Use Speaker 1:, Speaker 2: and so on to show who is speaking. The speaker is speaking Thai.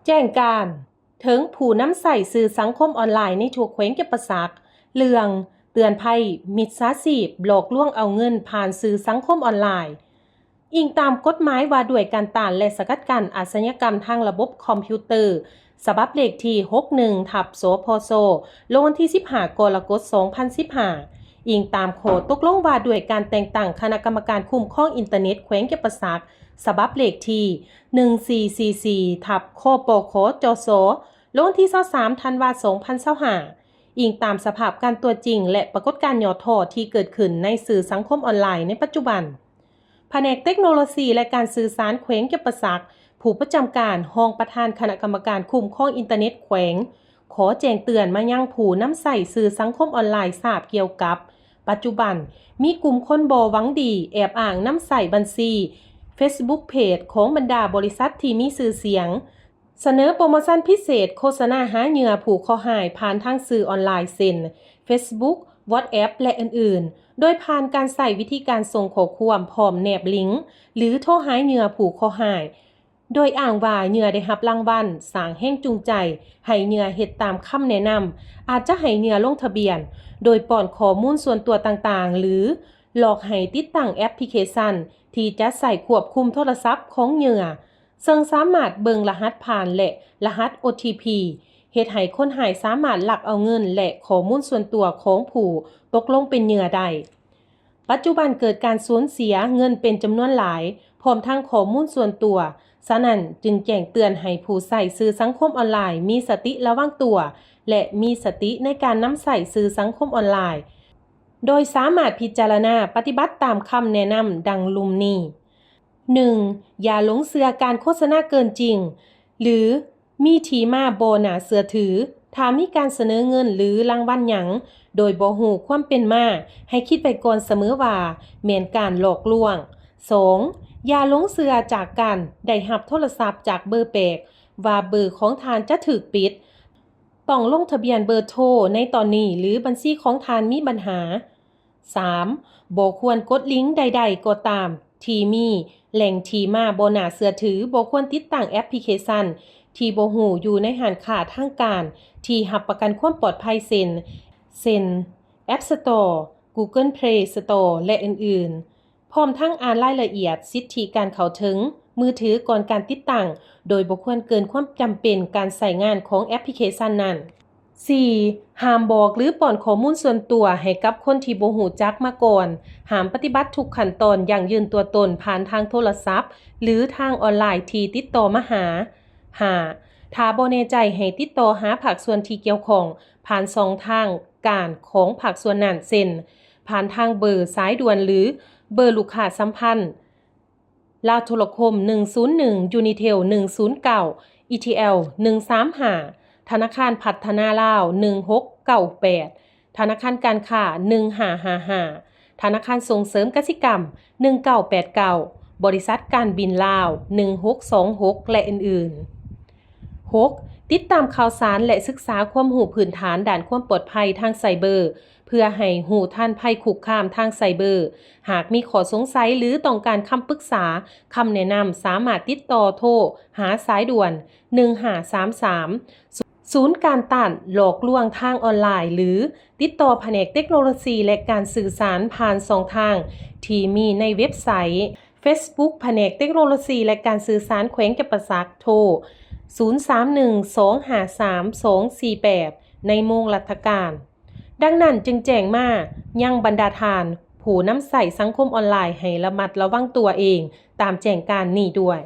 Speaker 1: แจ้งการถึงผู้นำใส่สื่อสังคมออนไลน์ในถูกแขวงเก็บประสักเรื่องเตือนภัยมิจฉาชีพหลอกลวงเอาเงินผ่านสื่อสังคมออนไลน์อิงตามกฎหมายว่าด้วยการต้านและสกัดกั้นอาชญากรรมทางระบบคอมพิวเตอร์ฉบับเลขที่61/สพสลงวันที่15 กรกฎาคม 2015อิงตามโคตกลงว่าด้วยการแต่งตั้งคณะกรรมการคุ้มครองอินเทอร์เน็ตแขวงเก็บประสักฉบับเลขที่1444/คปคจสลงวันที่23 ธันวาคม 2025อิงตามสภาพการตัวจริงและปรากฏการณ์ย่อท่อที่เกิดขึ้นในสื่อสังคมออนไลน์ในปัจจุบันแผนกเทคโนโลยีและการสื่อสารแขวงเก็บประสักผู้ประจำการห้องประธานคณะกรรมการคุ้มครองอินเทอร์เน็ตแขวงขอแจ้งเตือนมายังผู้นำใส่สื่อสังคมออนไลน์ทราบเกี่ยวกับปัจจุบันมีกลุ่มคนบ่หวังดีแอบอ้างนำใส่บัญชี Facebook Page ของบรรดาบริษัทที่มีชื่อเสียงเสนอโปรโมชั่นพิเศษโฆษณาหาเหยื่อผู้ขอหายผ่านทางสื่อออนไลน์เช่น Facebook WhatsApp และอื่นๆโดยผ่านการใส่วิธีการส่งข้อความพร้อมแนบลิงก์หรือโทรหาเหยื่อผู้ขอหายโดยอ้างว่าเหยื่อได้รับรางวัลสร้างแรงจูงใจให้เหยื่อเฮ็ดตามคำแนะนำอาจจะให้เหยื่อลงทะเบียนโดยป้อนข้อมูลส่วนตัวต่างๆหรือหลอกให้ติดตั้งแอปพลิเคชันที่จะใส่ควบคุมโทรศัพท์ของเหยื่อซึ่งสามารถเบิ่งรหัสผ่านและรหัส OTP เฮ็ดให้คนหายสามารถลักเอาเงินและข้อมูลส่วนตัวของผู้ตกลงเป็นเหยื่อได้ปัจจุบันเกิดการสูญเสียเงินเป็นจำนวนหลายพร้อมทั้งข้อมูลส่วนตัวฉะนั้นจึงแจ้งเตือนให้ผู้ใช้สื่อสังคมออนไลน์มีสติระวังตัวและมีสติในการนำใช้สื่อสังคมออนไลน์โดยสามารถพิจารณาปฏิบัติตามคำแนะนำดังลุ่มนี้ 1. อย่าหลงเชื่อการโฆษณาเกินจริงหรือมีที่มาบ่น่าเชื่อถือถ้ามีการเสนอเงินหรือรางวัลหยังโดยบ่ฮู้ความเป็นมาให้คิดไปก่อนเสมอว่าแม่นการหลอกลวง 2. อย่าหลงเชื่อจากการได้รับโทรศัพท์จากเบอร์แปลกว่าเบอร์ของท่านจะถูกปิดต้องลงทะเบียนเบอร์โทรในตอนนี้หรือบัญชีของท่านมีปัญหา 3. บ่ควรกดลิงก์ใดๆก็ตามที่มีแหล่งที่มาบ่น่าเชื่อถือบ่ควรติดตั้งแอปพลิเคชันที่บ่ฮู้อยู่ในห้างค้าทางการที่รับประกันความปลอดภัยเช่น App Store Google Play Store และอื่นๆพร้อมทั้งอ่านรายละเอียดสิทธิการเข้าถึงมือถือก่อนการติดตั้งโดยบ่ควรเกินความจำเป็นการใช้งานของแอปพลิเคชันนั้น 4. ห้ามบอกหรือป้อนข้อมูลส่วนตัวให้กับคนที่บ่รู้จักมาก่อนห้ามปฏิบัติทุกขั้นตอนอย่างยืนตัวตนผ่านทางโทรศัพท์หรือทางออนไลน์ที่ติดต่อมาหา 5. ถ้าบ่แน่ใจให้ติดต่อหาภาคส่วนที่เกี่ยวข้องผ่านช่องทางการของภาคส่วนนั้นเช่นผ่านทางเบอร์สายด่วนหรือเบอร์ลูกค้าสัมพันธ์ลาวโทรคม101 Unitel 109 ETL 135ธนาคารพัฒนาลาว1698ธนาคารการค้า1555ธนาคารส่งเสริมกสิกรรม1989บริษัทการบินลาว1626และอื่นๆ 6. ติดตามข่าวสารและศึกษาความรู้พื้นฐานด้านความปลอดภัยทางไซเบอร์เพื่อให้รู้ทันภัยคุกคามทางไซเบอร์หากมีข้อสงสัยหรือต้องการคำปรึกษาคำแนะนำสามารถติดต่อโทรหาสายด่วน1533ศูนย์การต้านหลอกลวงทางออนไลน์หรือติดต่อแผนกเทคโนโลยีและการสื่อสารผ่านช่องทางที่มีในเว็บไซต์ Facebook แผนกเทคโนโลยีและการสื่อสารแขวงจำปาสักโทร031-253-248ในโมงราชการดังนั้นจึงแจ้งมายังบรรดาทานผู้นำใส่สังคมออนไลน์ให้ระมัดระวังตัวเองตามแจ้งการนี้ด้วย